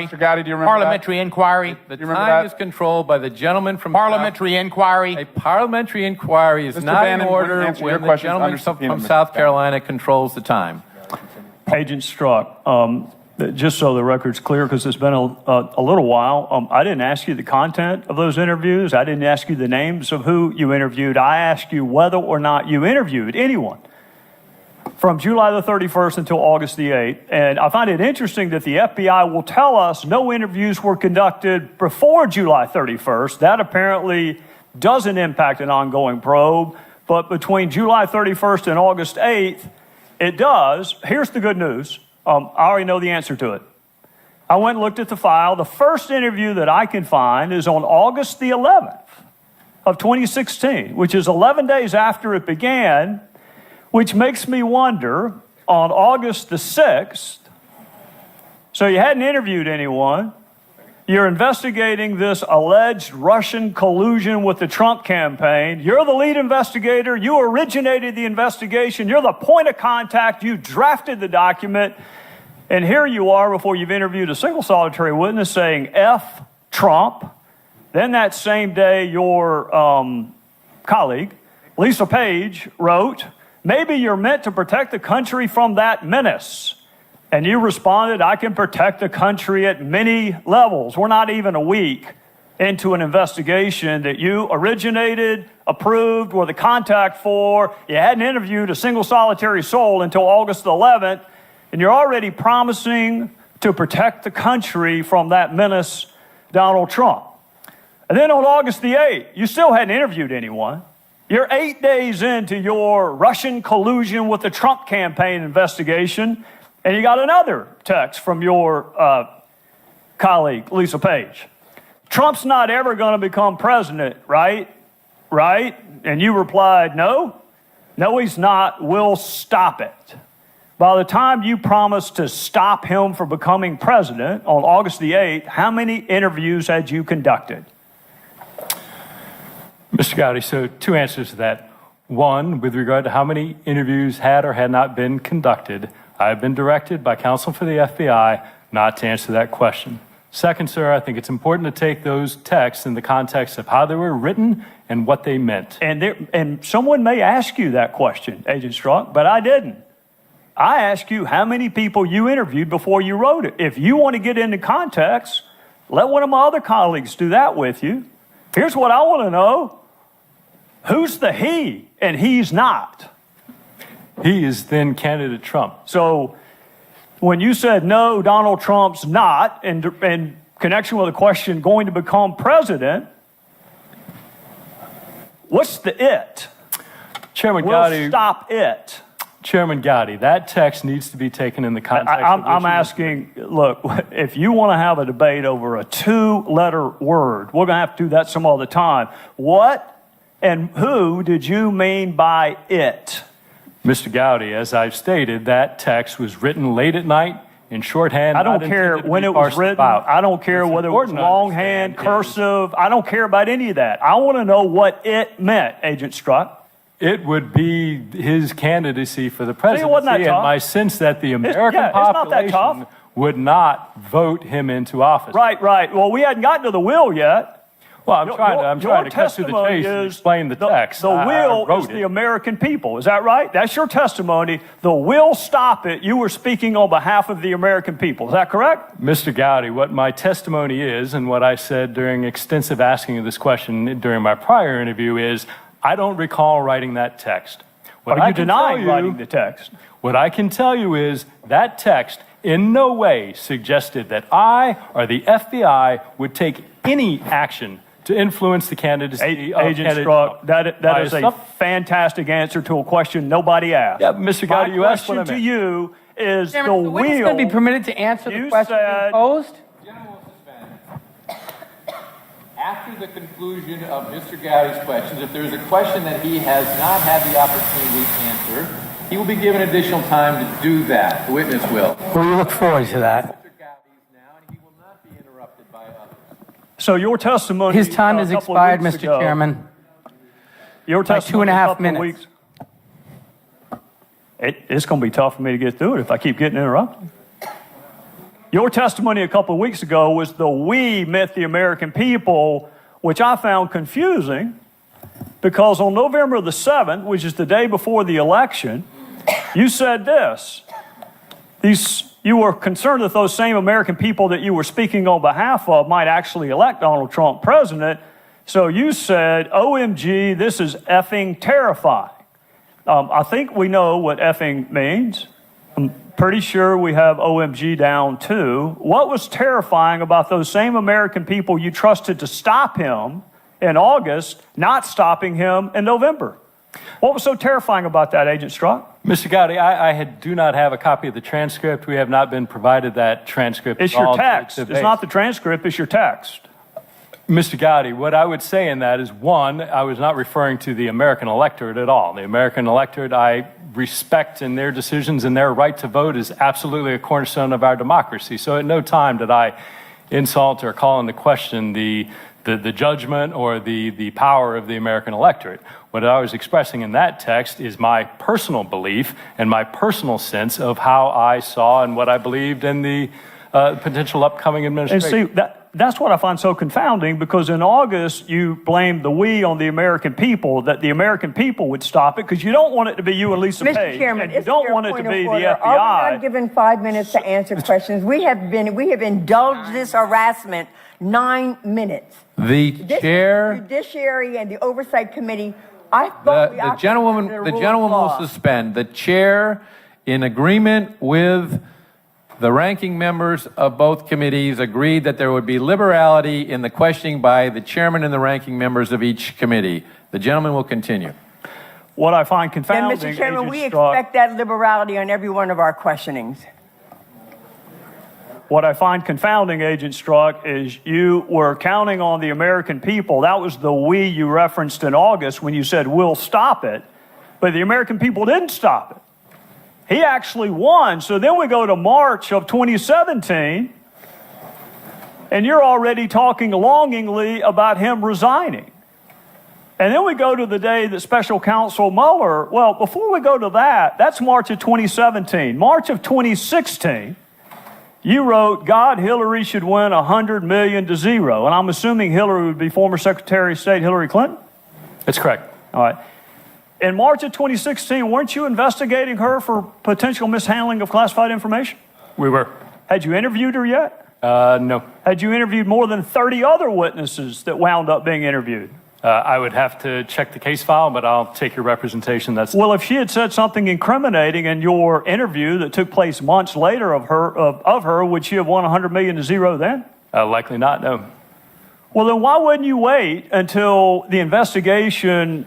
Mr. Gowdy, do you remember Parliamentary inquiry. The time is controlled by the gentleman from Parliamentary inquiry. A parliamentary inquiry is Mr. not Bannon in order wouldn't answer your when the questions gentleman under subpoena, from Mr. South Bannon. Carolina controls the time. Agent Strzok, just so the record's clear, because it's been a little while, I didn't ask you the content of those interviews. I didn't ask you the names of who you interviewed. I asked you whether or not you interviewed anyone from July the 31st until August the 8th. And I find it interesting that the FBI will tell us no interviews were conducted before July 31st. That apparently doesn't impact an ongoing probe. But between July 31st and August 8th, it does. Here's the good news. I already know the answer to it. I went and looked at the file. The first interview that I can find is on August the 11th of 2016, which is 11 days after it began, which makes me wonder, on August the 6th, so you hadn't interviewed anyone, you're investigating this alleged Russian collusion with the Trump campaign. You're the lead investigator. You originated the investigation. You're the point of contact. You drafted the document. And here you are before you've interviewed a single solitary witness saying F Trump. Then that same day, your colleague, Lisa Page, wrote, "Maybe you're meant to protect the country from that menace." And you responded, "I can protect the country at many levels." We're not even a week into an investigation that you originated, approved, were the contact for. You hadn't interviewed a single solitary soul until August the 11th, and you're already promising to protect the country from that menace, Donald Trump. And then on August the 8th, you still hadn't interviewed anyone. You're 8 days into your Russian collusion with the Trump campaign investigation, and you got another text from your colleague, Lisa Page. "Trump's not ever going to become president, right? Right?" And you replied, "No, he's not. We'll stop it." By the time you promised to stop him from becoming president on August the 8th, how many interviews had you conducted? Mr. Gowdy, so two answers to that. One, with regard to how many interviews had or had not been conducted, I have been directed by counsel for the FBI not to answer that question. Second, sir, I think it's important to take those texts in the context of how they were written and what they meant. And someone may ask you that question, Agent Strzok, but I didn't. I asked you how many people you interviewed before you wrote it. If you want to get into context, let one of my other colleagues do that with you. Here's what I want to know. Who's the he and he's not? He is then candidate Trump. So when you said, no, Donald Trump's not, in connection with the question, going to become president, what's the it? Chairman We'll Gowdy. Stop it. Chairman Gowdy, that text needs to be taken in the context of I'm asking, look, if you want to have a debate over a two-letter word, we're going to have to do that some other time. What and who did you mean by it? Mr. Gowdy, as I've stated, that text was written late at night in shorthand. I don't care when it was written. I don't care whether it was longhand, cursive. I don't care about any of that. I want to know what it meant, Agent Strzok. It would be his candidacy for the presidency, wasn't that and tough? my sense that the American population would not vote him into office. Right. Well, we hadn't gotten to the will yet. Well, I'm trying to cut through the chase and explain the text. The will is the American people. Is that right? That's your testimony. The will stop it. You were speaking on behalf of the American people. Is that correct? Mr. Gowdy, what my testimony is and what I said during extensive asking of this question during my prior interview is I don't recall writing that text. Are you denying writing the text? What I can tell you is that text in no way suggested that I or the FBI would take any action to influence the candidacy of Agent Strzok, that is a fantastic answer to a question nobody asked. Yeah, Mr. Gowdy, you asked what I meant. My question to you is Chairman, the the will. witness going to be permitted to answer the question being posed? After the conclusion of Mr. Gowdy's questions, if there is a question that he has not had the opportunity to answer, he will be given additional time to do that. The witness will. We look forward to that. Mr. Gowdy's now, and he will not be interrupted by others. So your testimony. His time has expired, Mr. Chairman. Your testimony. By 2.5 minutes. It's going to be tough for me to get through it if I keep getting interrupted. Your testimony a couple of weeks ago was the "we" meant the American people, which I found confusing because on November the 7th, which is the day before the election, you said this. You were concerned that those same American people that you were speaking on behalf of might actually elect Donald Trump president. So you said, OMG, this is effing terrifying. I think we know what effing means. I'm pretty sure we have OMG down too. What was terrifying about those same American people you trusted to stop him in August, not stopping him in November? What was so terrifying about that, Agent Strzok? Mr. Gowdy, I do not have a copy of the transcript. We have not been provided that transcript. It's your text. It's not the transcript, it's your text. Mr. Gowdy, what I would say in that is, one, I was not referring to the American electorate at all. The American electorate, I respect in their decisions, and their right to vote is absolutely a cornerstone of our democracy. So at no time did I insult or call into question the judgment or the power of the American electorate. What I was expressing in that text is my personal belief and my personal sense of how I saw and what I believed in the potential upcoming administration. And see, that's what I find so confounding, because in August you blamed the "we" on the American people, that the American people would stop it, because you don't want it to be you and Lisa Page. Mr. Chairman, you don't want it to be the FBI. Are we not given 5 minutes to answer questions? We have indulged this harassment 9 minutes. The chair, Judiciary and the Oversight Committee. I thought the gentlewoman will suspend. The chair, in agreement with the ranking members of both committees, agreed that there would be liberality in the questioning by the chairman and the ranking members of each committee. The gentleman will continue. What I find confounding, Mr. Chairman, we Strzok, expect that liberality on every one of our questionings. What I find confounding, Agent Strzok, is you were counting on the American people. That was the "we" you referenced in August when you said, "we'll stop it." But the American people didn't stop it. He actually won. So then we go to March of 2017, and you're already talking longingly about him resigning. And then we go to the day that Special Counsel Mueller, well, before we go to that, that's March of 2017. March of 2016, you wrote, God, Hillary should win 100 million to 0. And I'm assuming Hillary would be former Secretary of State Hillary Clinton? That's correct. All right. In March of 2016, weren't you investigating her for potential mishandling of classified information? We were. Had you interviewed her yet? No. Had you interviewed more than 30 other witnesses that wound up being interviewed? I would have to check the case file, but I'll take your representation. Well, if she had said something incriminating in your interview that took place months later of her, would she have won 100 million to 0 then? Likely not, no. Well, then why wouldn't you wait until the investigation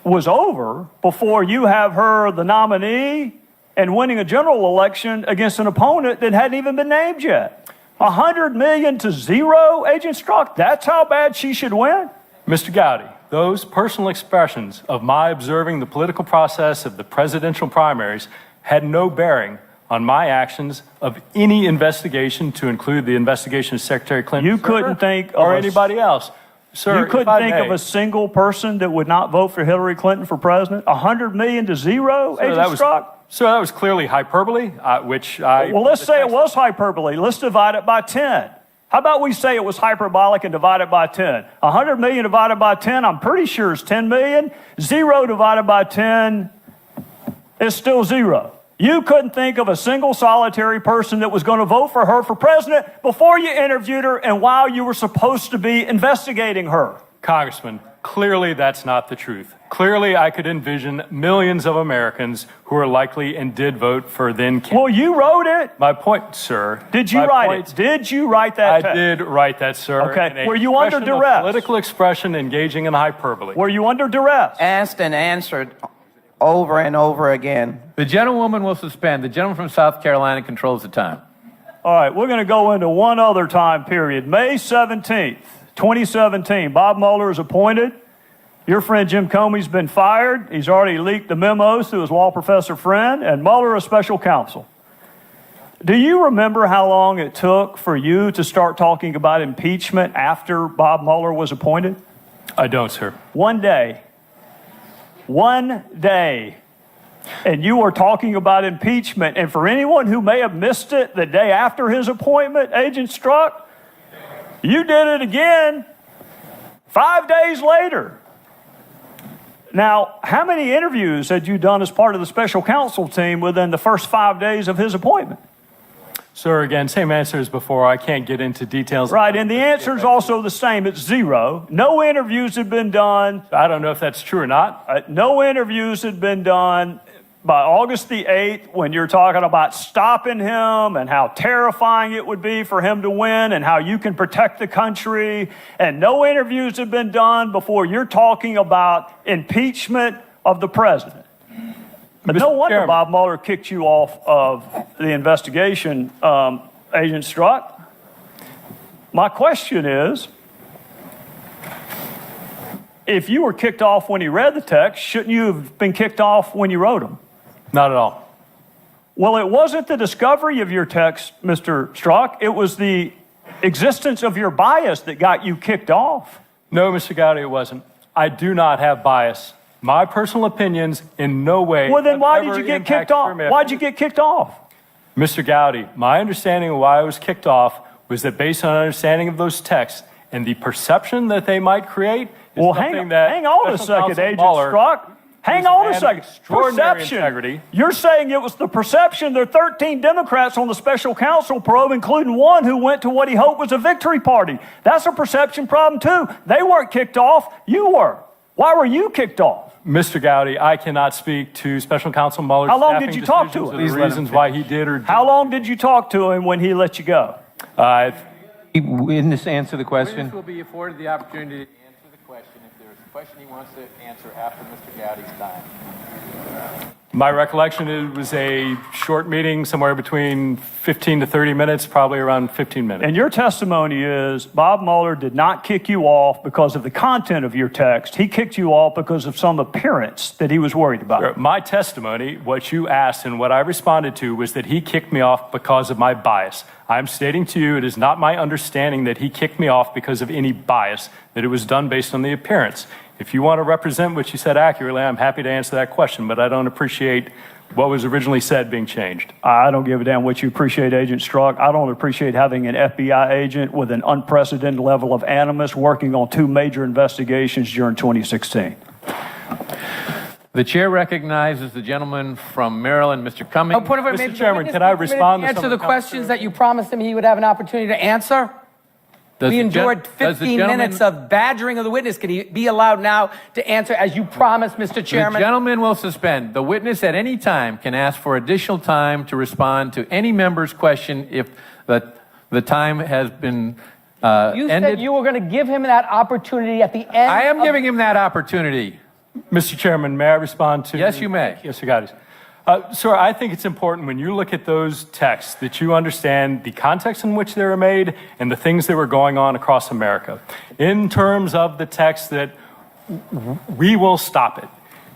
was over before you have her the nominee and winning a general election against an opponent that hadn't even been named yet? 100 million to 0, Agent Strzok? That's how bad she should win? Mr. Gowdy, those personal expressions of my observing the political process of the presidential primaries had no bearing on my actions of any investigation, to include the investigation of Secretary Clinton. You couldn't think of or anybody else. Sir, you couldn't think of a single person that would not vote for Hillary Clinton for president? 100 million to 0, Agent Strzok? Sir, that was clearly hyperbole, which I... Well, let's say it was hyperbole. Let's divide it by 10. How about we say it was hyperbolic and divide it by 10? 100 million divided by 10, I'm pretty sure is 10 million. 0 divided by 10 is still 0. You couldn't think of a single solitary person that was going to vote for her for president before you interviewed her and while you were supposed to be investigating her. Congressman, clearly that's not the truth. Clearly I could envision millions of Americans who are likely and did vote for then candidate. Well, you wrote it. My point, sir. Did you write it? Did you write that text? I did write that, sir. Okay. Were you under duress? Political expression engaging in hyperbole. Were you under duress? Asked and answered over and over again. The gentlewoman will suspend. The gentleman from South Carolina controls the time. All right, we're going to go into one other time period. May 17th, 2017, Bob Mueller is appointed. Your friend Jim Comey's been fired. He's already leaked the memos to his law professor friend, and Mueller is special counsel. Do you remember how long it took for you to start talking about impeachment after Bob Mueller was appointed? I don't, sir. 1 day. 1 day. And you were talking about impeachment. And for anyone who may have missed it the day after his appointment, Agent Strzok, you did it again 5 days later. Now, how many interviews had you done as part of the special counsel team within the first 5 days of his appointment? Sir, again, same answer as before. I can't get into details. Right, and the answer is also the same. It's 0. No interviews had been done. I don't know if that's true or not. No interviews had been done by August the 8th when you're talking about stopping him and how terrifying it would be for him to win and how you can protect the country. And no interviews have been done before you're talking about impeachment of the president. But no wonder Chairman. Bob Mueller kicked you off of the investigation, Agent Strzok. My question is, if you were kicked off when he read the text, shouldn't you have been kicked off when you wrote them? Not at all. Well, it wasn't the discovery of your text, Mr. Strzok. It was the existence of your bias that got you kicked off. No, Mr. Gowdy, it wasn't. I do not have bias. My personal opinions in no way. Well, then have why ever did you get impacted kicked off? permit. Why'd you get kicked off? Mr. Gowdy, my understanding of why I was kicked off was that based on understanding of those texts and the perception that they might create is Well, something that hang on a Special second, Counsel Agent Mueller Strzok. Hang was a on man a of second. extraordinary Perception. integrity. You're saying it was the perception. There are 13 Democrats on the special counsel probe, including one who went to what he hoped was a victory party. That's a perception problem, too. They weren't kicked off. You were. Why were you kicked off? Mr. Gowdy, I cannot speak to Special Counsel Mueller's How long did staffing you talk to decisions him? or Please the let him reasons why he did or did. How long did you talk to him when he let you go? Witness this answer the question. Witness will be afforded the opportunity. Answer the question if there's a question he wants to answer after Mr. Gowdy's time. My recollection, it was a short meeting, somewhere between 15 to 30 minutes, probably around 15 minutes. And your testimony is Bob Mueller did not kick you off because of the content of your text. He kicked you off because of some appearance that he was worried about. My testimony, what you asked and what I responded to, was that he kicked me off because of my bias. I'm stating to you, it is not my understanding that he kicked me off because of any bias, that it was done based on the appearance. If you want to represent what you said accurately, I'm happy to answer that question, but I don't appreciate what was originally said being changed. I don't give a damn what you appreciate, Agent Strzok. I don't appreciate having an FBI agent with an unprecedented level of animus working on 2 major investigations during 2016. The chair recognizes the gentleman from Maryland, Mr. Cummings. Oh, point of order, Mr. maybe the Chairman, witness can I be permitted respond to to some answer of the the questions that you promised him he would have an opportunity to answer? Does We the gen- endured does the 15 gentleman- minutes of badgering of the witness. Can he be allowed now to answer as you promised, Mr. The Chairman? gentleman will suspend. The witness at any time can ask for additional time to respond to any member's question if the time has been You ended. said you were going to give him that opportunity at the end. I am of- giving him that opportunity. Mr. Chairman, may I respond to? Yes, you may. Yes, Mr. Gowdy. Sir, I think it's important when you look at those texts that you understand the context in which they were made and the things that were going on across America. In terms of the text that we will stop it,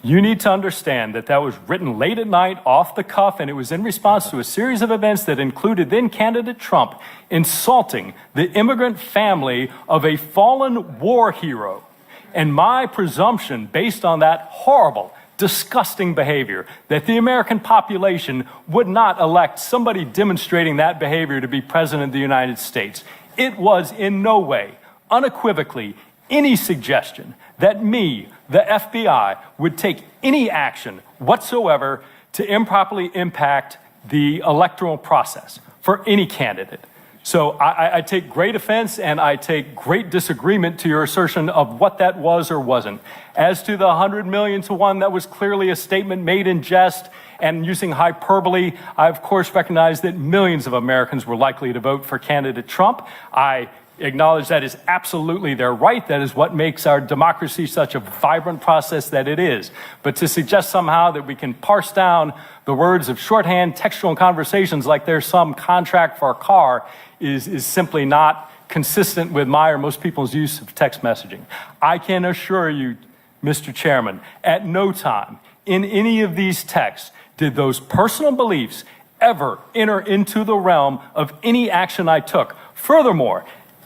you need to understand that that was written late at night, off the cuff, and it was in response to a series of events that included then candidate Trump insulting the immigrant family of a fallen war hero. And my presumption, based on that horrible, disgusting behavior, that the American population would not elect somebody demonstrating that behavior to be president of the United States. It was in no way, unequivocally, any suggestion that me, the FBI, would take any action whatsoever to improperly impact the electoral process for any candidate. So I take great offense and I take great disagreement to your assertion of what that was or wasn't. As to the 100 million to 1, that was clearly a statement made in jest and using hyperbole. I, of course, recognize that millions of Americans were likely to vote for candidate Trump. I acknowledge that is absolutely their right. That is what makes our democracy such a vibrant process that it is. But to suggest somehow that we can parse down the words of shorthand textual conversations like there's some contract for a car is simply not consistent with my or most people's use of text messaging. I can assure you, Mr. Chairman, at no time in any of these texts did those personal beliefs ever enter into the realm of any action I took. Furthermore,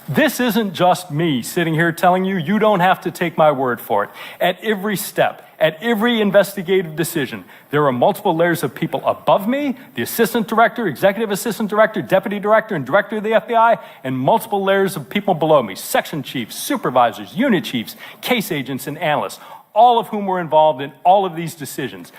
This isn't just me sitting here telling you, you don't have to take my word for it. At every step, at every investigative decision, there are multiple layers of people above me, the assistant director, executive assistant director, deputy director, and director of the FBI, and multiple layers of people below me, section chiefs, supervisors, unit chiefs, case agents, and analysts, all of whom were involved in all of these decisions.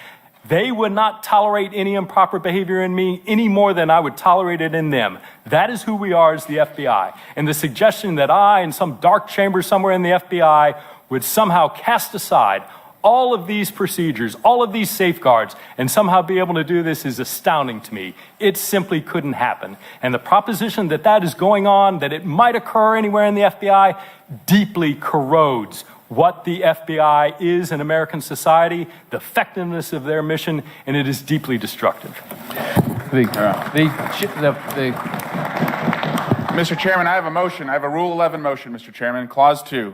They would not tolerate any improper behavior in me any more than I would tolerate it in them. That is who we are as the FBI. And the suggestion that I, in some dark chamber somewhere in the FBI, would somehow cast aside all of these procedures, all of these safeguards, and somehow be able to do this is astounding to me. It simply couldn't happen. And the proposition that that is going on, that it might occur anywhere in the FBI, deeply corrodes what the FBI is in American society, the effectiveness of their mission, and it is deeply destructive. Mr. Chairman, I have a motion. I have a Rule 11 motion, Mr. Chairman, Clause 2.